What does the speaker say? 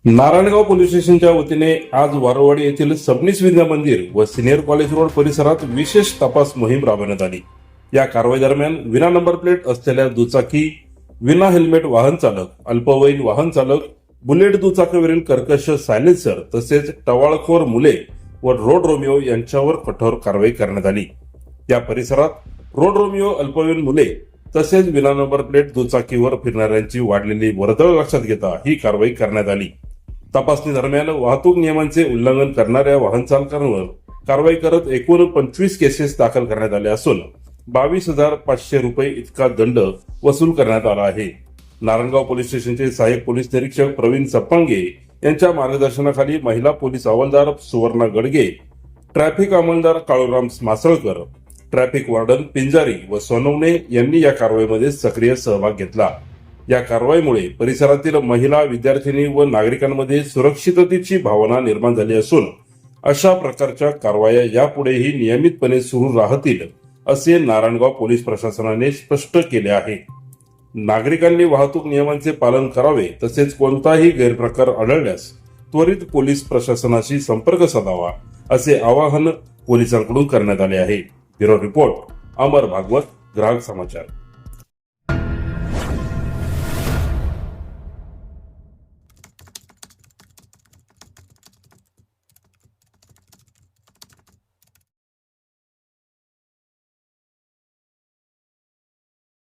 Narayangaon police स्टेशनच्या वतीने आज वारवाडी येथील सबनीस विद्या मंदिर व सिनियर कॉलेज रोड परिसरात विशेष तपास मोहीम राबवण्यात आली। या कारवाई दरम्यान विना नंबर प्लेट असलेल्या दुचाकी, विना हेल्मेट वाहन चालक, अल्पवयीन वाहन चालक, बुलेट दुचाकीवरील कर्कश सायलेन्सर तसेच टवाळखोर मुले व रोड रोमिओ यांच्यावर कठोर कारवाई करण्यात आली। या परिसरात रोड रोमिओ, अल्पवयीन मुले तसेच विना नंबर प्लेट दुचाकीवर फिरणाऱ्यांची वाढलेली वर्दळ लक्षात घेता ही कारवाई करण्यात आली। तपासणी दरम्यान वाहतूक नियमांचे उल्लंघन करणाऱ्या वाहन चालकांवर कारवाई करत एकूण 25 केसेस दाखल करण्यात आल्या असून 22,500 रुपये इतका दंड वसूल करण्यात आला आहे। नारायणगाव पोलीस स्टेशनचे सहाय्यक पोलीस निरीक्षक प्रवीण सप्पांगे यांच्या मार्गदर्शनाखाली महिला पोलीस हवालदार सुवर्णा गडगे, ट्रॅफिक अंमलदार काळूराम मासळकर, ट्रॅफिक वार्डन पिंजारी व सोनवणे यांनी या कारवाईमध्ये सक्रिय सहभाग घेतला। या कारवाईमुळे परिसरातील महिला, विद्यार्थिनी व नागरिकांमध्ये सुरक्षिततेची भावना निर्माण झाली असून अशा प्रकारच्या कारवाया यापुढेही नियमितपणे सुरू राहतील असे नारायणगाव पोलीस प्रशासनाने स्पष्ट केले आहे। नागरिकांनी वाहतूक नियमांचे पालन करावे तसेच कोणताही गैरप्रकार आढळल्यास त्वरित पोलीस प्रशासनाशी संपर्क साधावा असे आवाहन पोलिसांकडून करण्यात आले आहे। ब्युरो रिपोर्ट, अमर भागवत, ग्राहक समाचार।